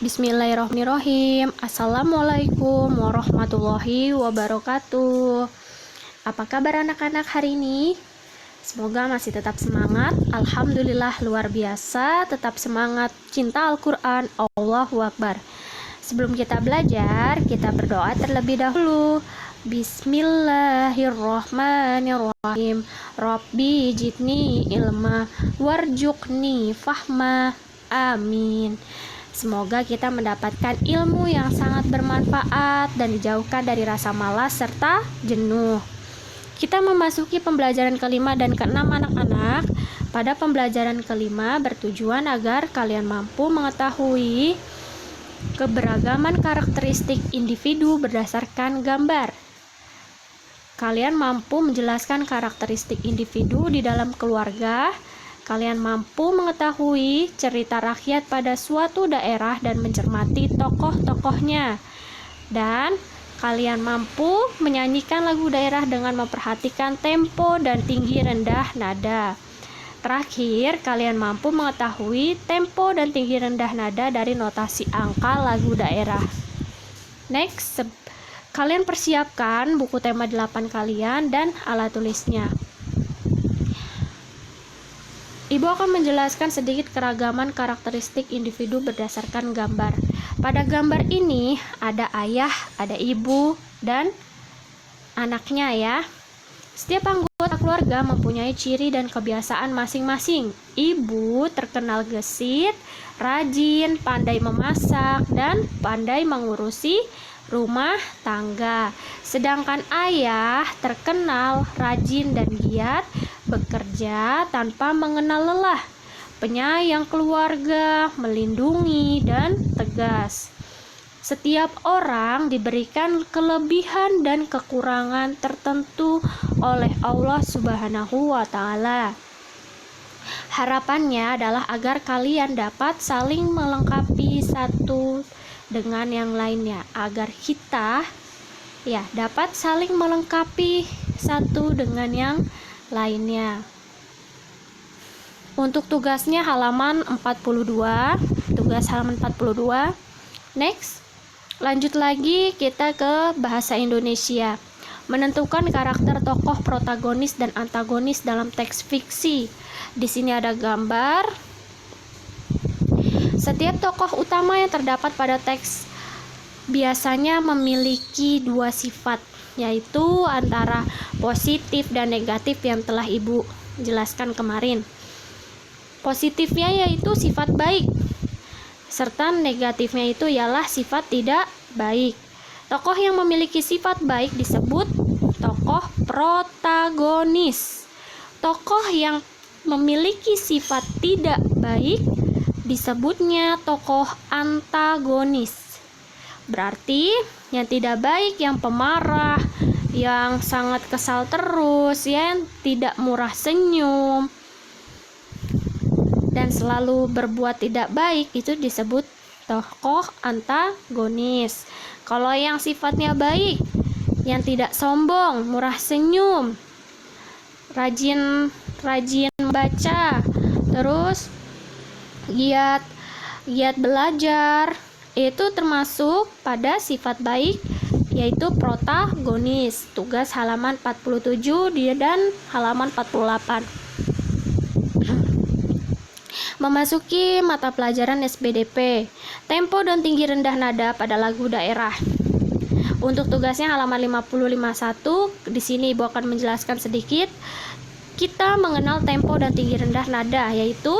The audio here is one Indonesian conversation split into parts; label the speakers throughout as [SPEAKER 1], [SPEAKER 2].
[SPEAKER 1] Bismillahirrahmanirrahim. Assalamualaikum warahmatullahi wabarakatuh. Apa kabar anak-anak hari ini? Semoga masih tetap semangat. Alhamdulillah luar biasa. Tetap semangat. Cinta Al-Quran. Allahu Akbar. Sebelum kita belajar, kita berdoa terlebih dahulu. Bismillahirrahmanirrahim. Rabbi jidni ilma warjukni fahma. Amin. Semoga kita mendapatkan ilmu yang sangat bermanfaat dan dijauhkan dari rasa malas serta jenuh. Kita memasuki pembelajaran kelima dan keenam anak-anak. Pada pembelajaran kelima bertujuan agar kalian mampu mengetahui keberagaman karakteristik individu berdasarkan gambar. Kalian mampu menjelaskan karakteristik individu di dalam keluarga. Kalian mampu mengetahui cerita rakyat pada suatu daerah dan mencermati tokoh-tokohnya. Dan kalian mampu menyanyikan lagu daerah dengan memperhatikan tempo dan tinggi rendah nada. Terakhir, kalian mampu mengetahui tempo dan tinggi rendah nada dari notasi angka lagu daerah. Next, kalian persiapkan buku tema 8 kalian dan alat tulisnya. Ibu akan menjelaskan sedikit keragaman karakteristik individu berdasarkan gambar. Pada gambar ini ada ayah, ada ibu, dan anaknya ya. Setiap anggota keluarga mempunyai ciri dan kebiasaan masing-masing. Ibu terkenal gesit, rajin, pandai memasak, dan pandai mengurusi rumah tangga. Sedangkan ayah terkenal rajin dan giat bekerja tanpa mengenal lelah, penyayang keluarga, melindungi, dan tegas. Setiap orang diberikan kelebihan dan kekurangan tertentu oleh Allah Subhanahu wa Ta'ala. Harapannya adalah agar kalian dapat saling melengkapi satu dengan yang lainnya, agar kita dapat saling melengkapi satu dengan yang lainnya. Untuk tugasnya halaman 42, tugas halaman 42. Next, lanjut lagi kita ke bahasa Indonesia. Menentukan karakter tokoh protagonis dan antagonis dalam teks fiksi. Di sini ada gambar. Setiap tokoh utama yang terdapat pada teks biasanya memiliki dua sifat, yaitu antara positif dan negatif yang telah Ibu jelaskan kemarin. Positifnya yaitu sifat baik, serta negatifnya itu ialah sifat tidak baik. Tokoh yang memiliki sifat baik disebut tokoh protagonis. Tokoh yang memiliki sifat tidak baik disebutnya tokoh antagonis. Berarti yang tidak baik, yang pemarah, yang sangat kesal terus, yang tidak murah senyum, dan selalu berbuat tidak baik, itu disebut tokoh antagonis. Kalau yang sifatnya baik, yang tidak sombong, murah senyum, rajin membaca, terus giat belajar, itu termasuk pada sifat baik, yaitu protagonis. Tugas halaman 47 dan halaman 48. Memasuki mata pelajaran SBDP, tempo dan tinggi rendah nada pada lagu daerah. Untuk tugasnya halaman 50-51, di sini Ibu akan menjelaskan sedikit. Kita mengenal tempo dan tinggi rendah nada, yaitu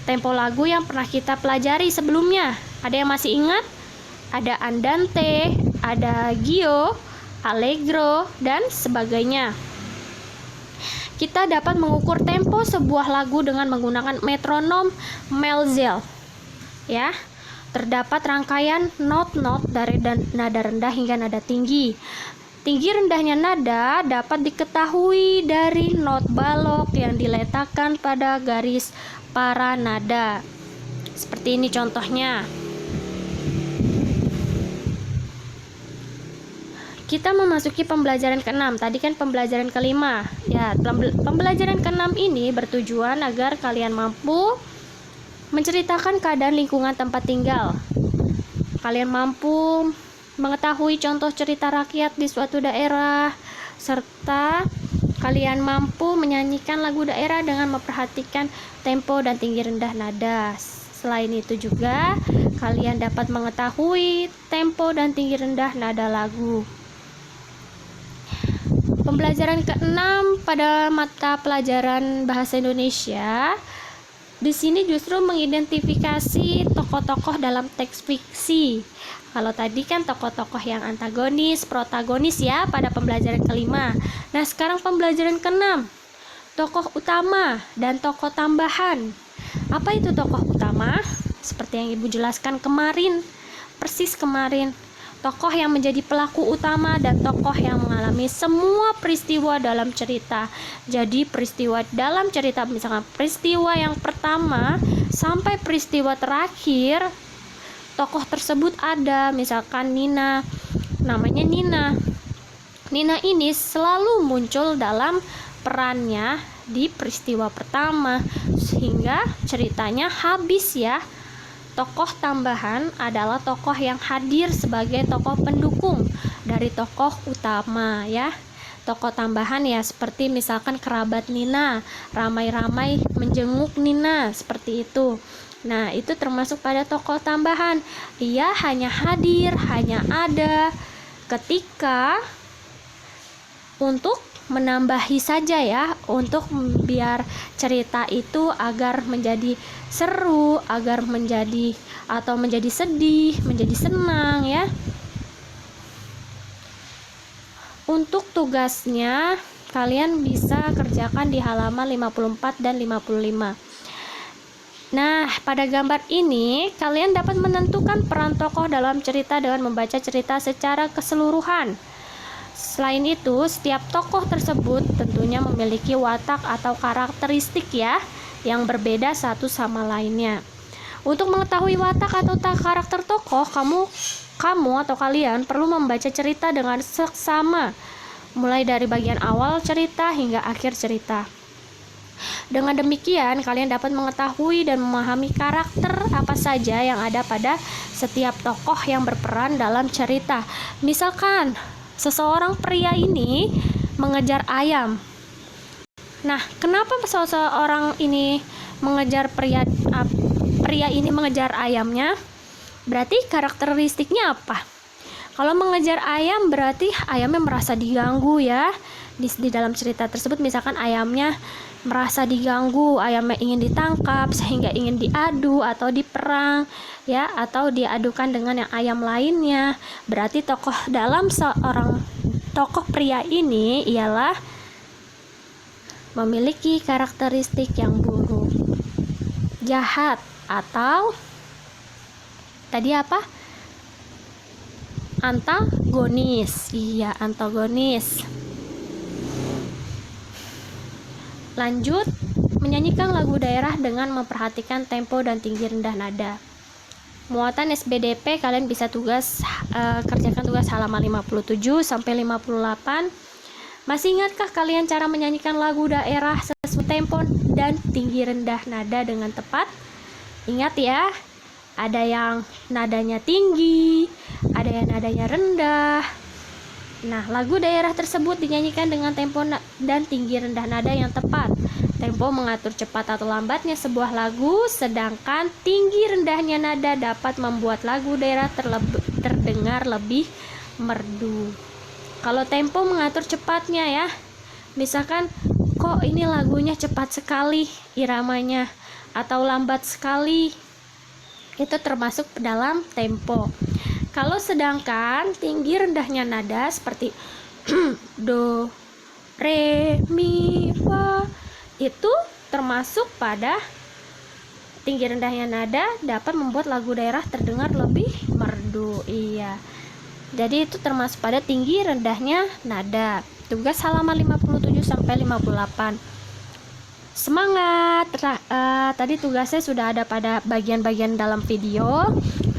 [SPEAKER 1] tempo lagu yang pernah kita pelajari sebelumnya. Ada yang masih ingat? Ada andante, ada gio, allegro, dan sebagainya. Kita dapat mengukur tempo sebuah lagu dengan menggunakan metronom Melzel. Ya, terdapat rangkaian not-not dari nada rendah hingga nada tinggi. Tinggi rendahnya nada dapat diketahui dari not balok yang diletakkan pada garis para nada. Seperti ini contohnya. Kita memasuki pembelajaran ke-6. Tadi kan pembelajaran ke-5. Ya, pembelajaran ke-6 ini bertujuan agar kalian mampu menceritakan keadaan lingkungan tempat tinggal. kalian mampu mengetahui contoh cerita rakyat di suatu daerah, serta kalian mampu menyanyikan lagu daerah dengan memperhatikan tempo dan tinggi rendah nada. Selain itu juga, kalian dapat mengetahui tempo dan tinggi rendah nada lagu. Pembelajaran ke-6 pada mata pelajaran Bahasa Indonesia, di sini justru mengidentifikasi tokoh-tokoh dalam teks fiksi. Kalau tadi kan tokoh-tokoh yang antagonis, protagonis ya pada pembelajaran kelima. Nah, sekarang pembelajaran ke-6, tokoh utama dan tokoh tambahan. Apa itu tokoh utama? Seperti yang Ibu jelaskan kemarin, persis kemarin. Tokoh yang menjadi pelaku utama dan tokoh yang mengalami semua peristiwa dalam cerita. Jadi peristiwa dalam cerita, misalkan peristiwa yang pertama sampai peristiwa terakhir, tokoh tersebut ada. Misalkan Nina, namanya Nina. Nina ini selalu muncul dalam perannya di peristiwa pertama, sehingga ceritanya habis ya. Tokoh tambahan adalah tokoh yang hadir sebagai tokoh pendukung dari tokoh utama ya. Tokoh tambahan ya seperti misalkan kerabat Nina, ramai-ramai menjenguk Nina, seperti itu. Nah, itu termasuk pada tokoh tambahan. Ia hanya hadir, hanya ada ketika untuk menambahi saja ya, untuk biar cerita itu agar menjadi seru, agar menjadi sedih, menjadi senang ya. Untuk tugasnya kalian bisa kerjakan di halaman 54 dan 55. Nah, pada gambar ini kalian dapat menentukan peran tokoh dalam cerita dengan membaca cerita secara keseluruhan. Selain itu, setiap tokoh tersebut tentunya memiliki watak atau karakteristik ya, yang berbeda satu sama lainnya. Untuk mengetahui watak atau karakter tokoh, kamu atau kalian perlu membaca cerita dengan seksama, mulai dari bagian awal cerita hingga akhir cerita. Dengan demikian, kalian dapat mengetahui dan memahami karakter apa saja yang ada pada setiap tokoh yang berperan dalam cerita. Misalkan seseorang pria ini mengejar ayam. Nah, kenapa seseorang ini mengejar pria ini mengejar ayamnya? Berarti karakteristiknya apa? Kalau mengejar ayam berarti ayamnya merasa diganggu ya. Di dalam cerita tersebut misalkan ayamnya merasa diganggu, ayamnya ingin ditangkap sehingga ingin diadu atau diperang ya, atau diadukan dengan yang ayam lainnya. Berarti tokoh dalam seorang tokoh pria ini ialah memiliki karakteristik yang buruk, jahat, atau tadi apa? Antagonis. Iya, antagonis. Lanjut, menyanyikan lagu daerah dengan memperhatikan tempo dan tinggi rendah nada. Muatan SBDP kalian bisa kerjakan tugas halaman 57 sampai 58. Masih ingatkah kalian cara menyanyikan lagu daerah sesuai tempo dan tinggi rendah nada dengan tepat? Ingat ya, ada yang nadanya tinggi, ada yang nadanya rendah. Nah, lagu daerah tersebut dinyanyikan dengan tempo dan tinggi rendah nada yang tepat. Tempo mengatur cepat atau lambatnya sebuah lagu, sedangkan tinggi rendahnya nada dapat membuat lagu daerah terdengar lebih merdu. Kalau tempo mengatur cepatnya ya, misalkan kok ini lagunya cepat sekali iramanya atau lambat sekali, itu termasuk dalam tempo. Kalau sedangkan tinggi rendahnya nada seperti do, re, mi, fa, itu termasuk pada tinggi rendahnya nada dapat membuat lagu daerah terdengar lebih merdu. Iya. Jadi itu termasuk pada tinggi rendahnya nada. Tugas halaman 57 sampai 58. Semangat. Tadi tugasnya sudah ada pada bagian-bagian dalam video.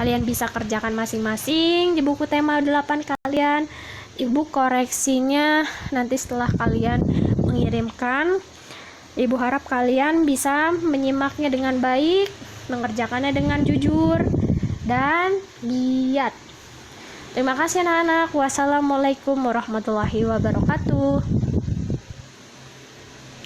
[SPEAKER 1] Kalian bisa kerjakan masing-masing di buku tema 8 kalian. Ibu koreksinya nanti setelah kalian mengirimkan. Ibu harap kalian bisa menyimaknya dengan baik, mengerjakannya dengan jujur, dan lihat. Terima kasih anak-anak. Wassalamualaikum warahmatullahi wabarakatuh.